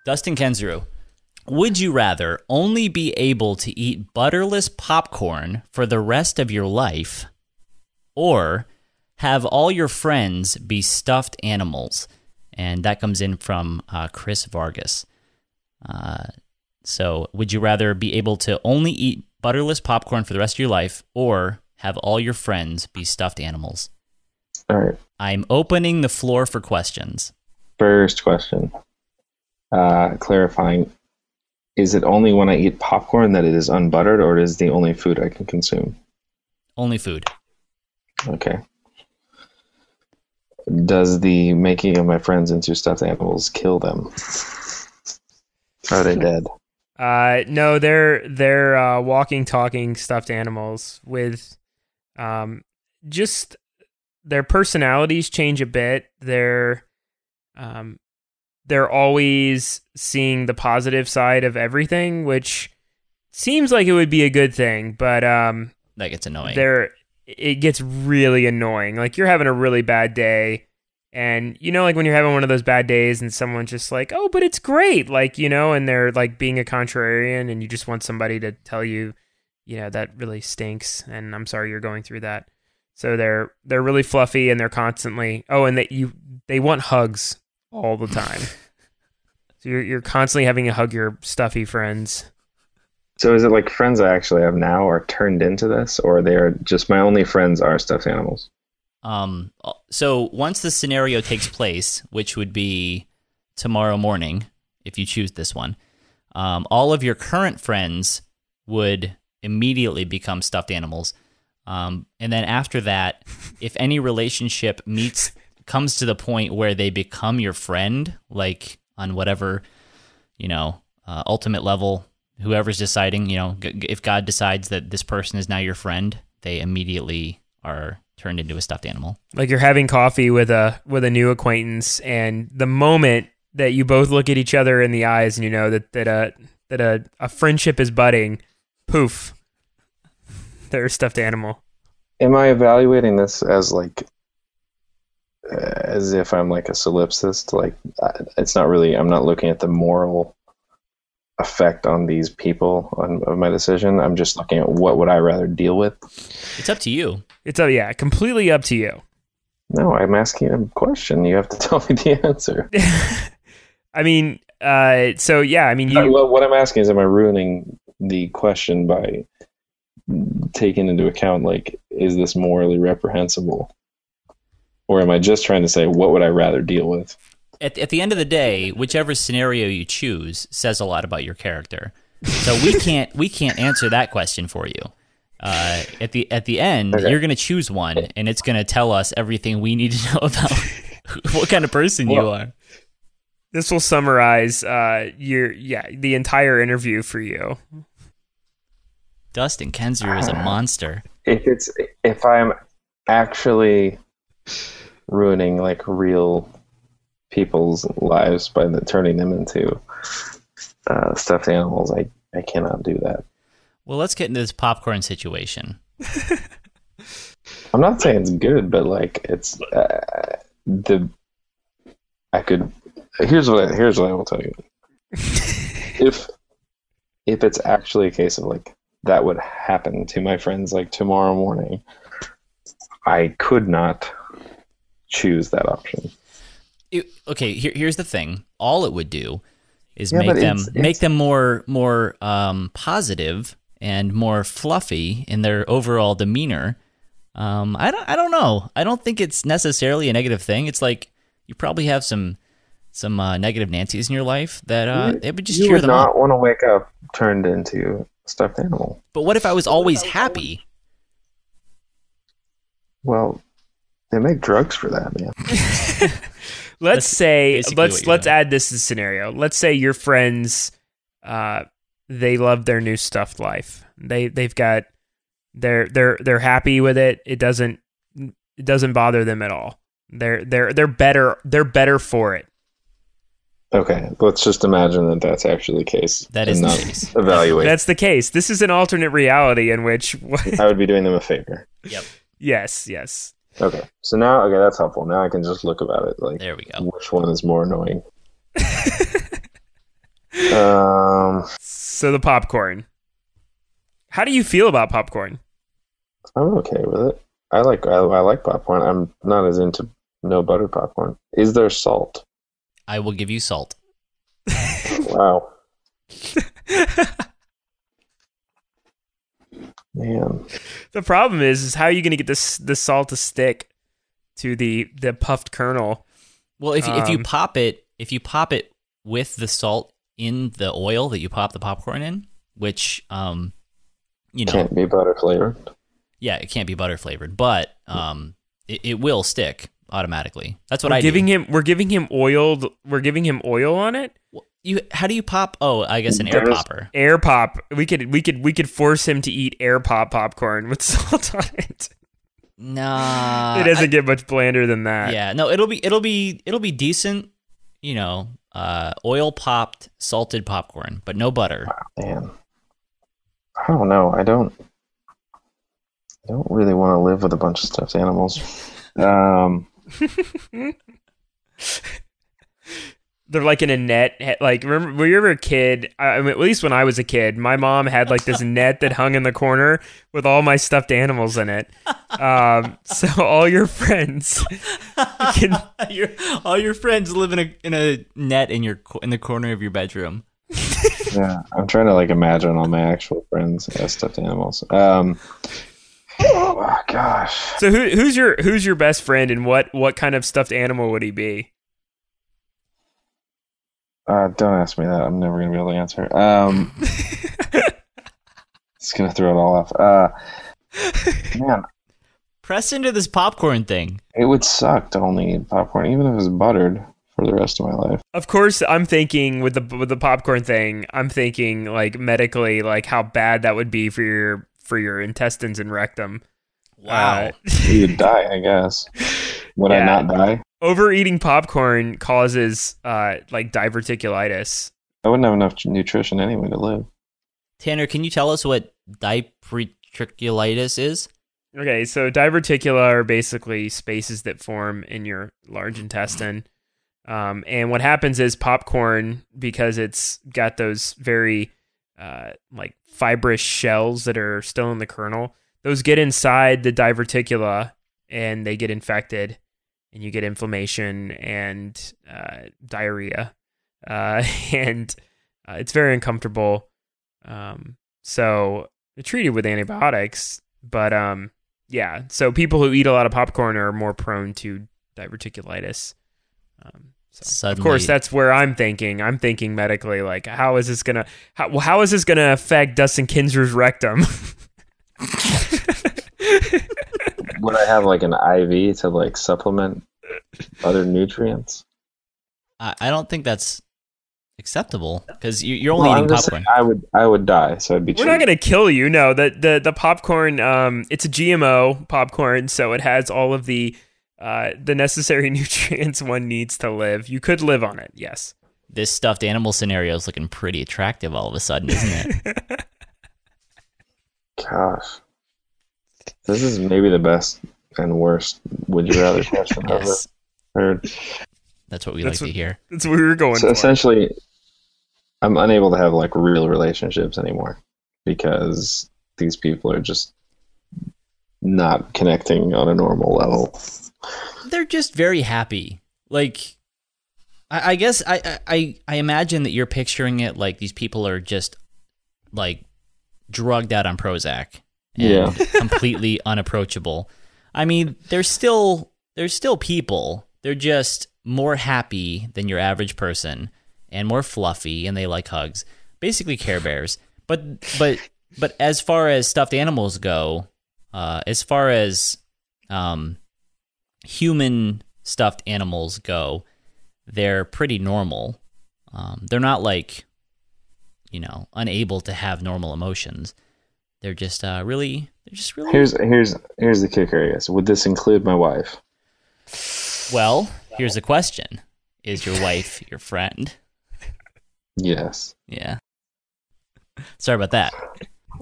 Dustin Kensrue, would you rather only be able to eat butterless popcorn for the rest of your life, or have all your friends be stuffed animals? And that comes in from Chris Vargas. So would you rather be able to only eat butterless popcorn for the rest of your life, or have all your friends be stuffed animals? All right. I'm opening the floor for questions. First question. Clarifying, is it only when I eat popcorn that it is unbuttered, or is it the only food I can consume? Only food. Okay. Does the making of my friends into stuffed animals kill them? Are they dead? No, they're walking, talking stuffed animals with just their personalities change a bit. They're always seeing the positive side of everything, which seems like it would be a good thing, but That gets annoying. It gets really annoying. Like, you're having a really bad day, and like when you're having one of those bad days and someone's just like, oh, but it's great, like, and they're like being a contrarian, and you just want somebody to tell you, that really stinks, and I'm sorry you're going through that. So they're really fluffy, and they're constantly and they want hugs all the time. So you're constantly having to hug your stuffy friends. So is it like friends I actually have now are turned into this, or they are just my only friends are stuffed animals? So once the scenario takes place, which would be tomorrow morning, if you choose this one, all of your current friends would immediately become stuffed animals. And then after that, if any relationship comes to the point where they become your friend, like on whatever, ultimate level, whoever's deciding, if God decides that this person is now your friend, they immediately are turned into a stuffed animal. Like you're having coffee with a new acquaintance, and the moment that you both look at each other in the eyes and you know that a friendship is budding, poof, they're a stuffed animal. Am I evaluating this as like as if I'm like a solipsist? Like, it's not really, I'm not looking at the moral effect on these people of my decision. I'm just looking at what would I rather deal with. It's up to you. Completely up to you. No, I'm asking a question. You have to tell me the answer. I mean, what I'm asking is, am I ruining the question by taking into account, like, is this morally reprehensible? Or am I just trying to say, what would I rather deal with? At the end of the day, whichever scenario you choose says a lot about your character. So we can't answer that question for you. At the end, okay, you're going to choose one, and it's going to tell us everything we need to know about what kind of person you are. This will summarize the entire interview for you. Dustin Kensrue is a monster. If I'm actually ruining like real people's lives by turning them into stuffed animals, I cannot do that. Well, let's get into this popcorn situation. I'm not saying it's good, but like it's Here's what I will tell you. If it's actually a case of like that would happen to my friends like tomorrow morning, I could not choose that option. Here's the thing. All it would do is make them more positive and more fluffy in their overall demeanor. I don't know. I don't think it's necessarily a negative thing. It's like you probably have some negative Nancy's in your life that it would just cheer them up. You would not want to wake up turned into a stuffed animal. But what if I was always happy? Well, they make drugs for that, man. Let's add this to the scenario. Let's say your friends, they love their new stuffed life. They're happy with it. It doesn't bother them at all. They're better for it. Okay, let's just imagine that that's actually the case. That is the case. Evaluate. That's the case. This is an alternate reality in which I would be doing them a favor. Yep. Yes. Okay, so now, that's helpful. Now I can just look about it. Like, there we go. Which one is more annoying? So the popcorn. How do you feel about popcorn? I'm okay with it. I like popcorn. I'm not as into no butter popcorn. Is there salt? I will give you salt. Wow. Man. The problem is how are you going to get the salt to stick to the puffed kernel? Well, if you pop it with the salt in the oil that you pop the popcorn in, which can't be butter flavored. Yeah, it can't be butter flavored, but it will stick automatically. That's what We're giving him oil on it. How do you pop? Oh, I guess an air popper. Air pop. We could force him to eat air popcorn with salt on it. Nah, it doesn't get much blander than that. Yeah, no, it'll be decent. Oil popped salted popcorn, but no butter. Man, I don't know. I don't really want to live with a bunch of stuffed animals. They're like in a net. Like, remember, were you ever a kid? I mean, at least when I was a kid, my mom had like this net that hung in the corner with all my stuffed animals in it. So all your friends, all your friends live in a net in the corner of your bedroom. Yeah, I'm trying to like imagine all my actual friends as stuffed animals. Oh gosh. So who's your best friend, and what kind of stuffed animal would he be? Don't ask me that. I'm never gonna be able to answer. It's gonna throw it all off. Man, press into this popcorn thing. It would suck to only eat popcorn, even if it was buttered, for the rest of my life. Of course, I'm thinking with the popcorn thing. I'm thinking like medically, like how bad that would be for your intestines and rectum. Wow, you'd die, I guess. Would I not die? Overeating popcorn causes like diverticulitis. I wouldn't have enough nutrition anyway to live. Tanner, can you tell us what diverticulitis is? Okay, so diverticula are basically spaces that form in your large intestine. And what happens is popcorn, because it's got those very like fibrous shells that are still in the kernel, those get inside the diverticula and they get infected. And you get inflammation and diarrhea, and it's very uncomfortable. So they're treated with antibiotics, but so people who eat a lot of popcorn are more prone to diverticulitis. So of course, that's where I'm thinking. I'm thinking medically, like how is this gonna affect Dustin Kensrue's rectum? Would I have like an IV to like supplement other nutrients? I don't think that's acceptable because you're only eating popcorn. I would die, so I'd be. We're not gonna kill you. No, the popcorn. It's a GMO popcorn, so it has all of the necessary nutrients one needs to live. You could live on it. Yes. This stuffed animal scenario is looking pretty attractive all of a sudden, isn't it? Gosh. This is maybe the best and worst would you rather question I've ever heard. That's what we like to hear. That's what we were going for. Essentially, I'm unable to have like real relationships anymore because these people are just not connecting on a normal level. They're just very happy. Like, I guess I imagine that you're picturing it like these people are just like drugged out on Prozac. And completely unapproachable. I mean, they're still people. They're just more happy than your average person and more fluffy, and they like hugs. Basically, Care Bears. But as far as stuffed animals go, as far as human stuffed animals go, they're pretty normal. They're not like, unable to have normal emotions. They're just really. Here's the kicker, I guess. Would this include my wife? Well, here's the question: is your wife your friend? Yes. Yeah. Sorry about that.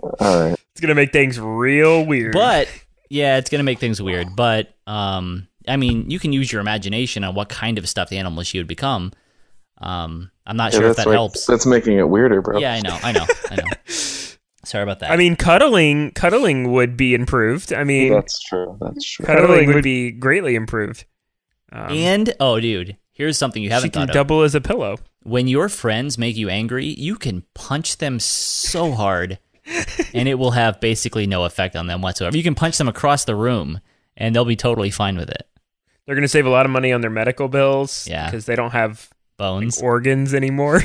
All right. It's gonna make things real weird. But yeah, it's gonna make things weird. But I mean, you can use your imagination on what kind of stuffed animal she would become. I'm not sure if that helps. That's making it weirder, bro. Yeah, I know. Sorry about that. I mean, cuddling would be improved. I mean, that's true. Cuddling would be greatly improved. And dude, here's something you haven't thought of. She can double as a pillow. When your friends make you angry, you can punch them so hard, and it will have basically no effect on them whatsoever. You can punch them across the room, and they'll be totally fine with it. They're going to save a lot of money on their medical bills. Yeah, because they don't have bones, organs anymore.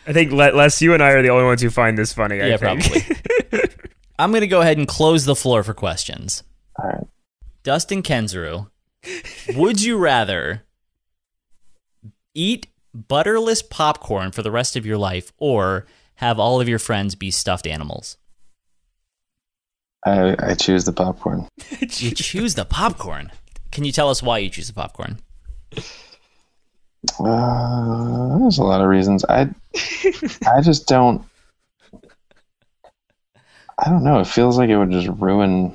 I think Les, you and I are the only ones who find this funny. I think. Probably. I'm going to go ahead and close the floor for questions. All right. Dustin Kensrue, would you rather eat butterless popcorn for the rest of your life or have all of your friends be stuffed animals? I choose the popcorn. You choose the popcorn? Can you tell us why you choose the popcorn? There's a lot of reasons. I just don't. I don't know. It feels like it would just ruin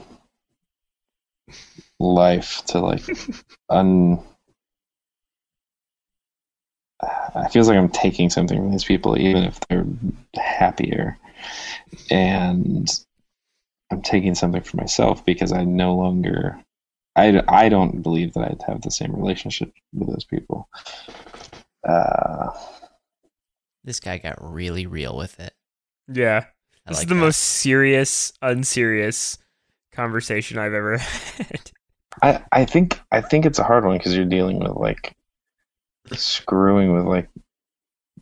life to like it feels like I'm taking something from these people, even if they're happier, and I'm taking something for myself because I no longer. I don't believe that I'd have the same relationship with those people. This guy got really real with it. Yeah. This is the most serious, unserious conversation I've ever had. I think it's a hard one because you're dealing with like screwing with like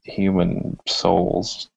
human souls.